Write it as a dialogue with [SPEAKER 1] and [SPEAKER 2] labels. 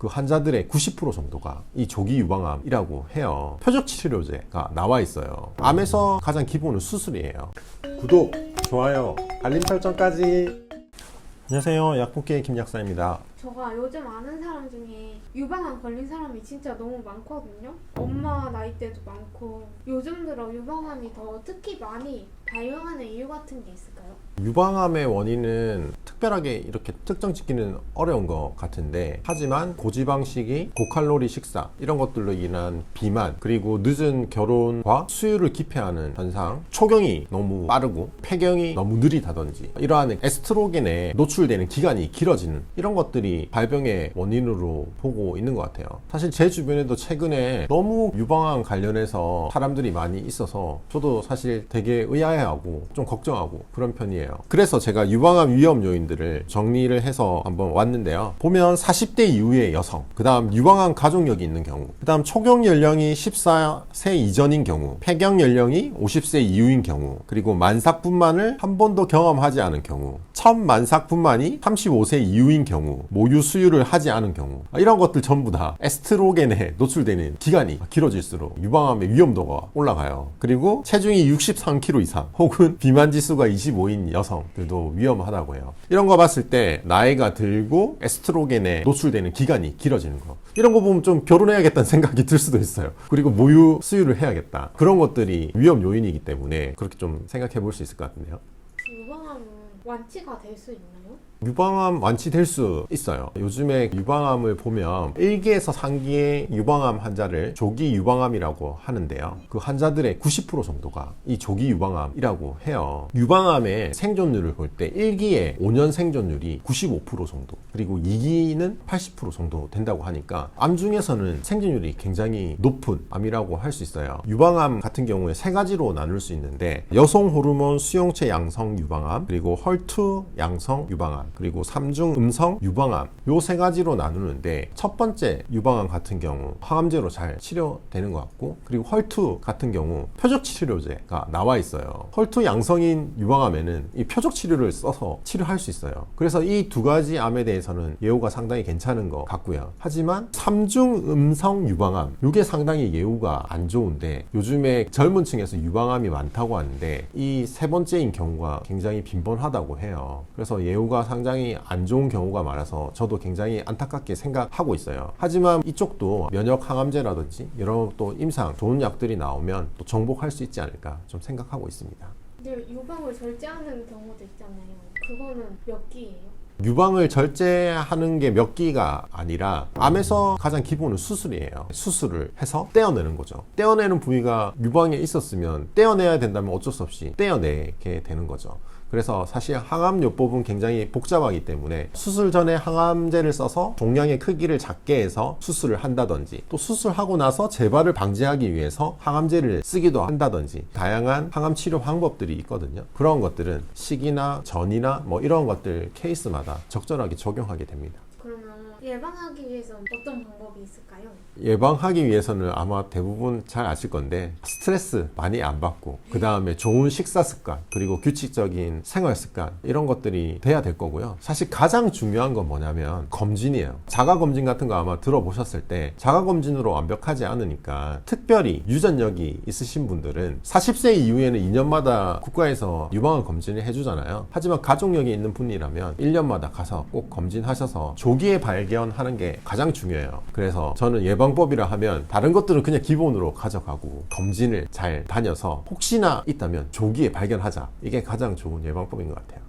[SPEAKER 1] 그 환자들의 90% 정도가 이 조기 유방암이라고 해요. 표적 치료제가 나와 있어요. 암에서 가장 기본은 수술이에요. 구독, 좋아요, 알림 설정까지. 안녕하세요. 약국계 김약사입니다.
[SPEAKER 2] 제가 요즘 아는 사람 중에 유방암 걸린 사람이 진짜 너무 많거든요. 엄마 나이대도 많고 요즘 들어 유방암이 더 특히 많이 발병하는 이유 같은 게 있을까요?
[SPEAKER 1] 유방암의 원인은 특별하게 이렇게 특정 짓기는 어려운 것 같은데, 하지만 고지방식이, 고칼로리 식사 이런 것들로 인한 비만, 그리고 늦은 결혼과 수유를 기피하는 현상, 초경이 너무 빠르고 폐경이 너무 느리다든지 이러한 에스트로겐에 노출되는 기간이 길어지는 이런 것들이 발병의 원인으로 보고 있는 것 같아요. 사실 제 주변에도 최근에 너무 유방암 관련해서 사람들이 많이 있어서 저도 사실 되게 의아해하고 좀 걱정하고 그런 편이에요. 그래서 제가 유방암 위험 요인들을 정리를 해서 한번 왔는데요. 보면 40대 이후의 여성, 그 다음 유방암 가족력이 있는 경우, 그 다음 초경 연령이 14세 이전인 경우, 폐경 연령이 50세 이후인 경우, 그리고 만삭분만을 한 번도 경험하지 않은 경우, 첫 만삭분만이 35세 이후인 경우, 모유 수유를 하지 않은 경우, 이런 것들 전부 다 에스트로겐에 노출되는 기간이 길어질수록 유방암의 위험도가 올라가요. 그리고 체중이 63kg 이상 혹은 비만 지수가 25인 여성들도 위험하다고 해요. 이런 거 봤을 때 나이가 들고 에스트로겐에 노출되는 기간이 길어지는 거, 이런 거 보면 좀 결혼해야겠다는 생각이 들 수도 있어요. 그리고 모유 수유를 해야겠다, 그런 것들이 위험 요인이기 때문에 그렇게 좀 생각해 볼 수 있을 것 같은데요.
[SPEAKER 2] 유방암은 완치가 될 수 있나요?
[SPEAKER 1] 유방암 완치될 수 있어요. 요즘에 유방암을 보면 1기에서 3기의 유방암 환자를 조기 유방암이라고 하는데요. 그 환자들의 90% 정도가 이 조기 유방암이라고 해요. 유방암의 생존율을 볼 때 1기의 5년 생존율이 95% 정도, 그리고 2기는 80% 정도 된다고 하니까 암 중에서는 생존율이 굉장히 높은 암이라고 할 수 있어요. 유방암 같은 경우에 세 가지로 나눌 수 있는데, 여성 호르몬 수용체 양성 유방암, 그리고 헐투 양성 유방암, 그리고 3중 음성 유방암, 요 세 가지로 나누는데, 첫 번째 유방암 같은 경우 항암제로 잘 치료되는 것 같고, 그리고 헐투 같은 경우 표적 치료제가 나와 있어요. 헐투 양성인 유방암에는 이 표적 치료를 써서 치료할 수 있어요. 그래서 이 두 가지 암에 대해서는 예후가 상당히 괜찮은 것 같고요. 하지만 3중 음성 유방암, 이게 상당히 예후가 안 좋은데, 요즘에 젊은 층에서 유방암이 많다고 하는데 이 세 번째인 경우가 굉장히 빈번하다고 해요. 그래서 예후가 상당히 안 좋은 경우가 많아서 저도 굉장히 안타깝게 생각하고 있어요. 하지만 이쪽도 면역 항암제라든지 이런 또 임상 좋은 약들이 나오면 또 정복할 수 있지 않을까 좀 생각하고 있습니다.
[SPEAKER 2] 근데 유방을 절제하는 경우도 있잖아요. 그거는 몇 기예요?
[SPEAKER 1] 유방을 절제하는 게 몇 기가 아니라, 암에서 가장 기본은 수술이에요. 수술을 해서 떼어내는 거죠. 떼어내는 부위가 유방에 있었으면 떼어내야 된다면 어쩔 수 없이 떼어내게 되는 거죠. 그래서 사실 항암요법은 굉장히 복잡하기 때문에 수술 전에 항암제를 써서 종양의 크기를 작게 해서 수술을 한다든지, 또 수술하고 나서 재발을 방지하기 위해서 항암제를 쓰기도 한다든지, 다양한 항암 치료 방법들이 있거든요. 그런 것들은 시기나 전이나 뭐 이런 것들 케이스마다 적절하게 적용하게 됩니다.
[SPEAKER 2] 그러면 예방하기 위해서 어떤 방법이 있을까요?
[SPEAKER 1] 예방하기 위해서는 아마 대부분 잘 아실 건데, 스트레스 많이 안 받고, 그 다음에 좋은 식사 습관, 그리고 규칙적인 생활 습관, 이런 것들이 돼야 될 거고요. 사실 가장 중요한 건 뭐냐면 검진이에요. 자가검진 같은 거 아마 들어보셨을 때, 자가검진으로 완벽하지 않으니까 특별히 유전력이 있으신 분들은 40세 이후에는 2년마다 국가에서 유방암 검진을 해주잖아요. 하지만 가족력이 있는 분이라면 1년마다 가서 꼭 검진하셔서 조기에 발견하는 게 가장 중요해요. 그래서 저는 예방법이라 하면 다른 것들은 그냥 기본으로 가져가고, 검진을 잘 다녀서 혹시나 있다면 조기에 발견하자, 이게 가장 좋은 예방법인 것 같아요.